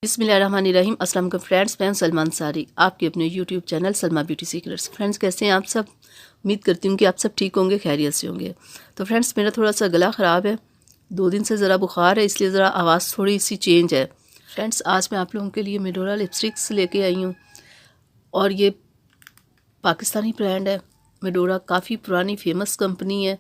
बिस्मिल्लाहिर्रहमानिर्रहीम। अस्सलाम वालेकुम फ्रेंड्स, मैं सलमा अंसारी, आपके अपने YouTube channel Salma beauty secrets. Friends, कैसे हैं आप सब? उम्मीद करती हूँ कि आप सब ठीक होंगे, खैरियत से होंगे। तो फ्रेंड्स, मेरा थोड़ा सा गला ख़राब है, 2 दिन से ज़रा बुखार है, इसलिए ज़रा आवाज़ थोड़ी सी चेंज है। फ्रेंड्स, आज मैं आप लोगों के लिए मेडोरा लिपस्टिक्स लेके आई हूँ और ये पाकिस्तानी ब्रांड है। मेडोरा काफ़ी पुरानी फेमस कंपनी है,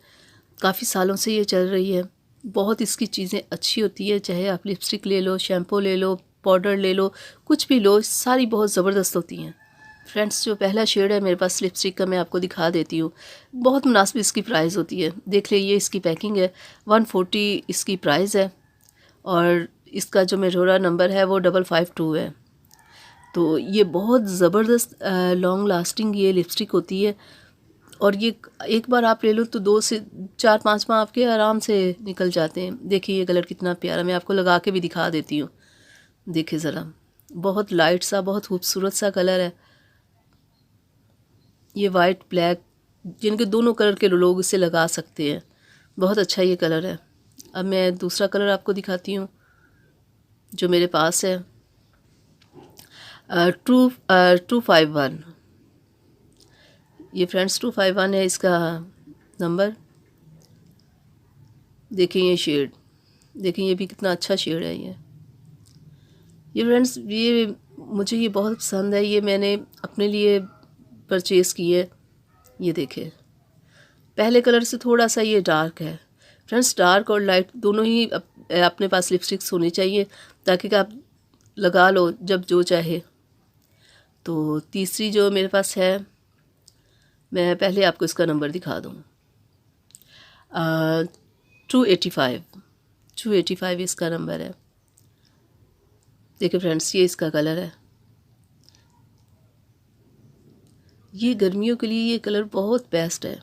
काफ़ी सालों से ये चल रही है। बहुत इसकी चीज़ें अच्छी होती है, चाहे आप लिपस्टिक ले लो, शैम्पू ले लो, पाउडर ले लो, कुछ भी लो, सारी बहुत ज़बरदस्त होती हैं। फ्रेंड्स, जो पहला शेड है मेरे पास लिपस्टिक का, मैं आपको दिखा देती हूँ। बहुत मुनासिब इसकी प्राइस होती है। देख लीजिए, इसकी पैकिंग है, 140 इसकी प्राइस है और इसका जो मेडोरा नंबर है वो 552 है। तो ये बहुत ज़बरदस्त लॉन्ग लास्टिंग ये लिपस्टिक होती है और ये एक बार आप ले लो तो 2 से 4-5 माह आपके आराम से निकल जाते हैं। देखिए ये कलर कितना प्यारा, मैं आपको लगा के भी दिखा देती हूँ। देखिए ज़रा, बहुत लाइट सा, बहुत खूबसूरत सा कलर है ये, वाइट ब्लैक, जिनके दोनों कलर के लोग इसे लगा सकते हैं। बहुत अच्छा ये कलर है। अब मैं दूसरा कलर आपको दिखाती हूँ जो मेरे पास है, 251। ये फ्रेंड्स 251 है इसका नंबर। देखें ये शेड, देखें ये भी कितना अच्छा शेड है ये फ्रेंड्स, ये मुझे ये बहुत पसंद है। ये मैंने अपने लिए परचेज़ की है। ये देखें, पहले कलर से थोड़ा सा ये डार्क है। फ्रेंड्स, डार्क और लाइट दोनों ही अपने पास लिपस्टिक्स होनी चाहिए ताकि आप लगा लो जब जो चाहे। तो तीसरी जो मेरे पास है, मैं पहले आपको इसका नंबर दिखा दूँ। 285 इसका नंबर है। देखिए फ्रेंड्स, ये इसका कलर है। ये गर्मियों के लिए ये कलर बहुत बेस्ट है।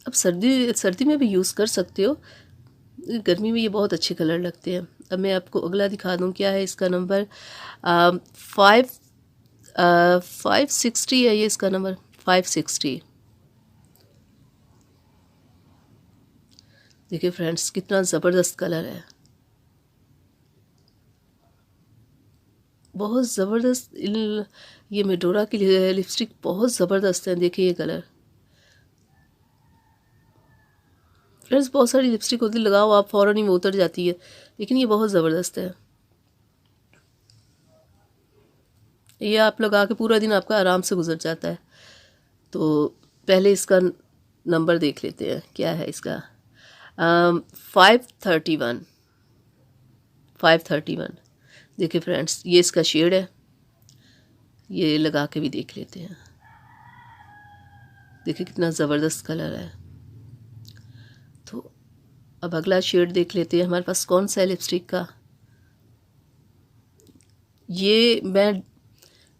अब सर्दी में भी यूज़ कर सकते हो, गर्मी में ये बहुत अच्छे कलर लगते हैं। अब मैं आपको अगला दिखा दूँ, क्या है इसका नंबर, 560 है ये इसका नंबर, 560। देखिए फ्रेंड्स, कितना ज़बरदस्त कलर है, बहुत ज़बरदस्त। ये मेडोरा की लिपस्टिक बहुत ज़बरदस्त है। देखिए ये कलर। फ्रेंड्स, बहुत सारी लिपस्टिक होती है, लगाओ आप फ़ौरन ही वो उतर जाती है, लेकिन ये बहुत ज़बरदस्त है। ये आप लगा के पूरा दिन आपका आराम से गुजर जाता है। तो पहले इसका नंबर देख लेते हैं, क्या है इसका, 531। देखिए फ्रेंड्स, ये इसका शेड है, ये लगा के भी देख लेते हैं। देखिए कितना ज़बरदस्त कलर है। तो अब अगला शेड देख लेते हैं हमारे पास कौन सा है लिपस्टिक का। ये मैं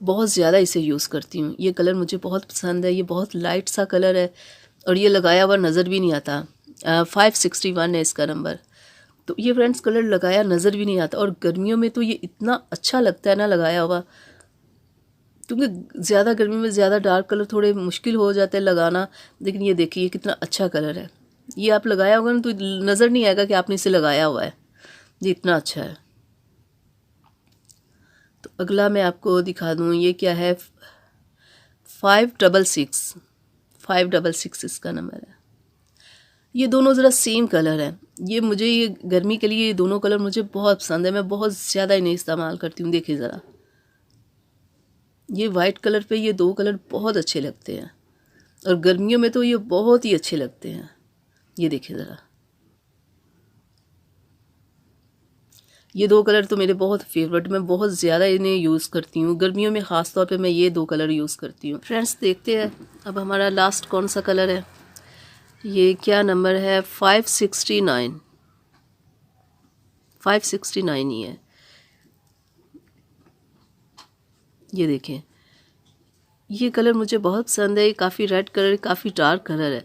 बहुत ज़्यादा इसे यूज़ करती हूँ, ये कलर मुझे बहुत पसंद है। ये बहुत लाइट सा कलर है और ये लगाया हुआ नज़र भी नहीं आता। 561 है इसका नंबर। तो ये फ्रेंड्स, कलर लगाया नज़र भी नहीं आता और गर्मियों में तो ये इतना अच्छा लगता है ना लगाया हुआ, क्योंकि ज़्यादा गर्मी में ज़्यादा डार्क कलर थोड़े मुश्किल हो जाता है लगाना। लेकिन ये देखिए कितना अच्छा कलर है। ये आप लगाया होगा ना तो नज़र नहीं आएगा कि आपने इसे लगाया हुआ है, ये इतना अच्छा है। तो अगला मैं आपको दिखा दूँ, ये क्या है, 566 इसका नंबर है। ये दोनों ज़रा सेम कलर है। ये मुझे, ये गर्मी के लिए ये दोनों कलर मुझे बहुत पसंद है, मैं बहुत ज़्यादा इन्हें इस्तेमाल करती हूँ। देखिए ज़रा, ये वाइट कलर पे ये 2 कलर बहुत अच्छे लगते हैं और गर्मियों में तो ये बहुत ही अच्छे लगते हैं। ये देखिए ज़रा, ये 2 कलर तो मेरे बहुत फेवरेट, मैं बहुत ज़्यादा इन्हें यूज़ करती हूँ। गर्मियों में ख़ास तौर पे मैं ये 2 कलर यूज़ करती हूँ। फ्रेंड्स, देखते हैं अब हमारा लास्ट कौन सा कलर है। ये क्या नंबर है, 569 ही है। ये देखें, ये कलर मुझे बहुत पसंद है। ये काफ़ी रेड कलर, काफ़ी डार्क कलर है।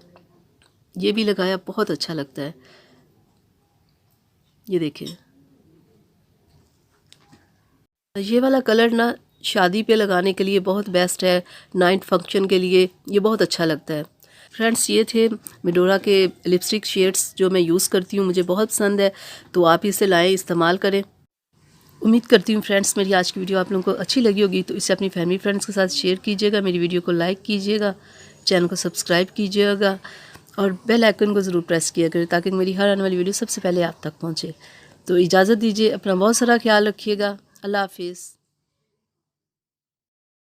ये भी लगाया बहुत अच्छा लगता है। ये देखें, ये वाला कलर ना शादी पे लगाने के लिए बहुत बेस्ट है, नाइट फंक्शन के लिए ये बहुत अच्छा लगता है। फ्रेंड्स, ये थे मेडोरा के लिपस्टिक शेड्स जो मैं यूज़ करती हूँ, मुझे बहुत पसंद है। तो आप इसे लाएं, इस्तेमाल करें। उम्मीद करती हूँ फ्रेंड्स मेरी आज की वीडियो आप लोगों को अच्छी लगी होगी, तो इसे अपनी फैमिली फ्रेंड्स के साथ शेयर कीजिएगा, मेरी वीडियो को लाइक कीजिएगा, चैनल को सब्सक्राइब कीजिएगा और बेल आइकन को ज़रूर प्रेस किया करें ताकि मेरी हर आने वाली वीडियो सबसे पहले आप तक पहुँचे। तो इजाज़त दीजिए, अपना बहुत सारा ख्याल रखिएगा। अल्लाह हाफिज़।